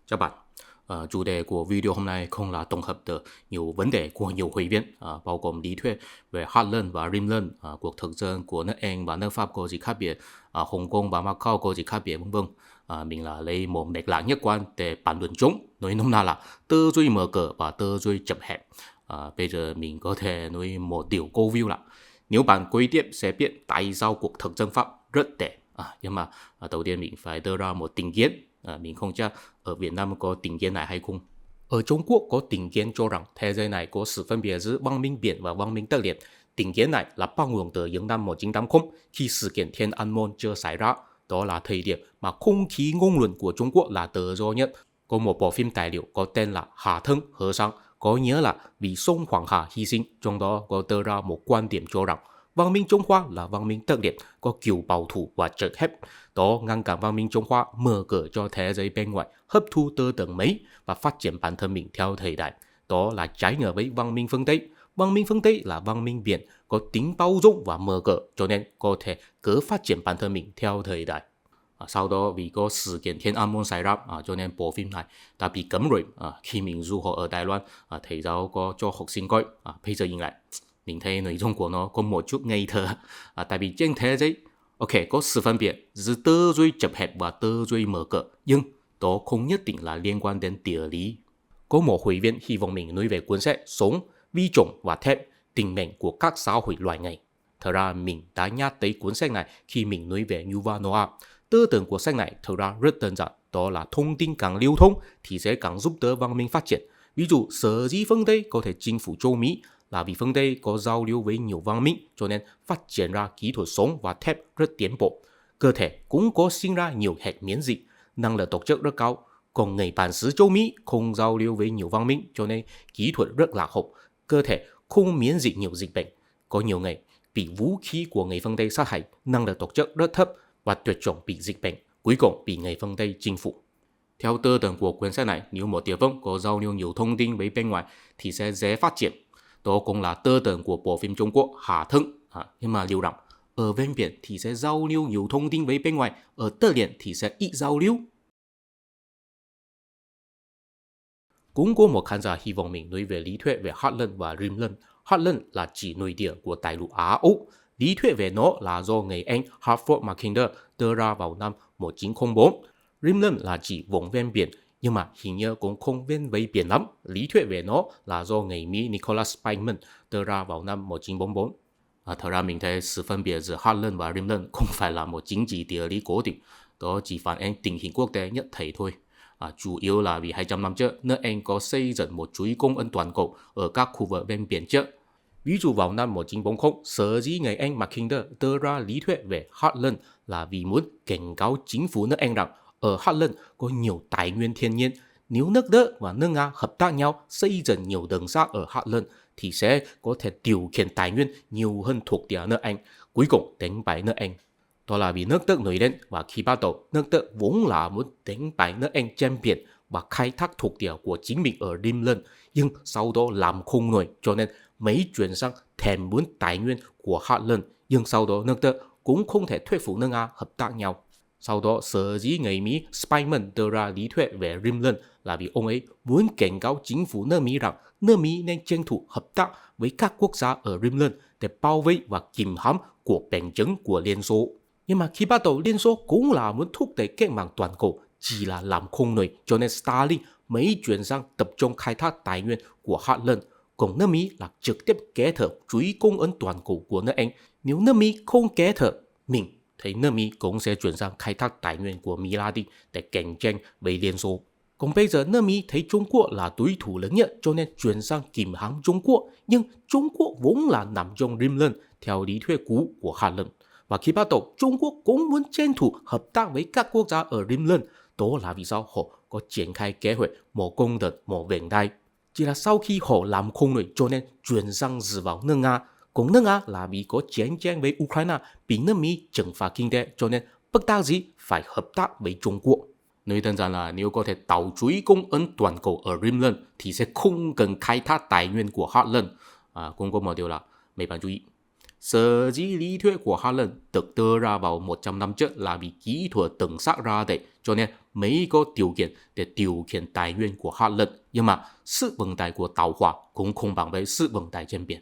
Chào bạn. Chủ đề của video hôm nay không là tổng hợp từ nhiều vấn đề của nhiều hội viên, bao gồm lý thuyết về Heartland và Rimland, cuộc thực dân của nước Anh và nước Pháp có gì khác biệt, Hồng Kông và Macau có gì khác biệt, vân vân. Mình là lấy một mạch lạc nhất quan để bàn luận chung, nói nôm na là tư duy mở cửa và tư duy chậm hẹp. Bây giờ mình có thể nói một điều câu view là nếu bạn quy tiếp sẽ biết tại sao cuộc thực dân Pháp rất tệ. Nhưng mà đầu tiên mình phải đưa ra một định kiến. Mình không chắc ở Việt Nam có định kiến này hay không. Ở Trung Quốc có định kiến cho rằng thế giới này có sự phân biệt giữa văn minh biển và văn minh đất liền. Định kiến này là bắt nguồn từ những năm 1980 khi sự kiện Thiên An Môn chưa xảy ra. Đó là thời điểm mà không khí ngôn luận của Trung Quốc là tự do nhất. Có một bộ phim tài liệu có tên là Hà Thân Hở Sang, có nghĩa là vì sông Hoàng Hà hy sinh, trong đó có đưa ra một quan điểm cho rằng văn minh Trung Hoa là văn minh đất liền, có kiểu bảo thủ và chật hẹp. Đó ngăn cản văn minh Trung Hoa mở cửa cho thế giới bên ngoài hấp thu tư tưởng mới và phát triển bản thân mình theo thời đại. Đó là trái ngược với văn minh phương Tây. Văn minh phương Tây là văn minh biển, có tính bao dung và mở cửa, cho nên có thể cứ phát triển bản thân mình theo thời đại. Sau đó vì có sự kiện Thiên An Môn xảy ra, cho nên bộ phim này đã bị cấm rồi. Khi mình du học ở Đài Loan, thầy giáo có cho học sinh coi. Bây giờ nhìn lại, mình thấy nội dung của nó có một chút ngây thơ. Tại vì trên thế giới, ok, có sự phân biệt giữa tư duy chật hẹp và tư duy mở cửa, nhưng đó không nhất định là liên quan đến địa lý. Có một hội viên hy vọng mình nói về cuốn sách Sống, Vi chủng và Thép, Tình mệnh của các xã hội loài người. Thật ra mình đã nhắc tới cuốn sách này khi mình nói về Yuval Noah. Tư tưởng của sách này thực ra rất đơn giản, đó là thông tin càng lưu thông thì sẽ càng giúp đỡ văn minh phát triển. Ví dụ sở dĩ phương Tây có thể chinh phục châu Mỹ là vì phương Tây có giao lưu với nhiều văn minh, cho nên phát triển ra kỹ thuật sống và thép rất tiến bộ. Cơ thể cũng có sinh ra nhiều hệ miễn dịch, năng lực tổ chức rất cao. Còn người bản xứ châu Mỹ không giao lưu với nhiều văn minh, cho nên kỹ thuật rất lạc hậu. Cơ thể không miễn dịch nhiều dịch bệnh. Có nhiều người bị vũ khí của người phương Tây sát hại, năng lực tổ chức rất thấp và tuyệt chủng bị dịch bệnh, cuối cùng bị người phương Tây chinh phục. Theo tư tưởng của cuốn sách này, nếu một địa phương có giao lưu nhiều thông tin với bên ngoài thì sẽ dễ phát triển. Đó cũng là tư tưởng của bộ phim Trung Quốc Hà Thân. Nhưng mà liệu rằng ở ven biển thì sẽ giao lưu nhiều thông tin với bên ngoài, ở đất liền thì sẽ ít giao lưu. Cũng có một khán giả hy vọng mình nói về lý thuyết về Heartland và Rimland. Heartland là chỉ nội địa của đại lục Á Âu. Lý thuyết về nó là do người Anh Hartford Mackinder đưa ra vào năm 1904. Rimland là chỉ vùng ven biển, nhưng mà hình như cũng không ven với biển lắm. Lý thuyết về nó là do người Mỹ Nicholas Spiegelman đưa ra vào năm 1944. Thật ra mình thấy sự phân biệt giữa Heartland và Rimland không phải là một chính trị địa lý cố định, đó chỉ phản ánh tình hình quốc tế nhất thời thôi. Chủ yếu là vì 200 năm trước, nước Anh có xây dựng một chuỗi cung ứng toàn cầu ở các khu vực ven biển trước. Ví dụ vào năm 1940, sở dĩ người Anh Mackinder đưa ra lý thuyết về Heartland là vì muốn cảnh cáo chính phủ nước Anh rằng ở Heartland có nhiều tài nguyên thiên nhiên. Nếu nước Đức và nước Nga hợp tác nhau xây dựng nhiều đường sắt ở Heartland thì sẽ có thể điều khiển tài nguyên nhiều hơn thuộc địa nước Anh, cuối cùng đánh bại nước Anh. Đó là vì nước Đức nổi lên và khi bắt đầu, nước Đức vốn là muốn đánh bại nước Anh trên biển và khai thác thuộc địa của chính mình ở Rimland, nhưng sau đó làm không nổi cho nên mới chuyển sang thèm muốn tài nguyên của Heartland, nhưng sau đó nước Đức cũng không thể thuyết phục nước Nga hợp tác nhau. Sau đó sở dĩ người Mỹ Spiegelman đưa ra lý thuyết về Rimland là vì ông ấy muốn cảnh cáo chính phủ nước Mỹ rằng nước Mỹ nên tranh thủ hợp tác với các quốc gia ở Rimland để bao vây và kìm hãm cuộc bành trướng của Liên Xô. Nhưng mà khi bắt đầu Liên Xô cũng là muốn thúc đẩy cách mạng toàn cầu, chỉ là làm không nổi cho nên Stalin mới chuyển sang tập trung khai thác tài nguyên của Heartland. Còn nước Mỹ là trực tiếp kế thừa chuỗi cung ứng toàn cầu của nước Anh. Nếu nước Mỹ không kế thừa, mình thấy nước Mỹ cũng sẽ chuyển sang khai thác tài nguyên của Mỹ Latin để cạnh tranh với Liên Xô. Còn bây giờ nước Mỹ thấy Trung Quốc là đối thủ lớn nhất cho nên chuyển sang kìm hãm Trung Quốc. Nhưng Trung Quốc vốn là nằm trong Rimland theo lý thuyết cũ của Heartland. Và khi bắt đầu, Trung Quốc cũng muốn tranh thủ hợp tác với các quốc gia ở Rimland. Đó là vì sao họ có triển khai kế hoạch một công đợt một vành đai. Chỉ là sau khi họ làm không nổi cho nên chuyển sang dựa vào nước Nga. Còn nước Nga là vì có chiến tranh với Ukraine bị nước Mỹ trừng phạt kinh tế cho nên bất đắc dĩ phải hợp tác với Trung Quốc. Nói đơn giản là nếu có thể tạo chuỗi cung ứng toàn cầu ở Rimland thì sẽ không cần khai thác tài nguyên của Heartland. Cũng có một điều là mấy bạn chú ý. Sở dĩ lý thuyết của Heartland được đưa ra vào 100 năm trước là vì kỹ thuật từng sắp ra đấy, cho nên 每一個條件嘅điều kiện tài nguyên của hạt nhân, nhưng mà sự vấn đề của tạo hóa cũng không bằng với sự vấn đề trên biển.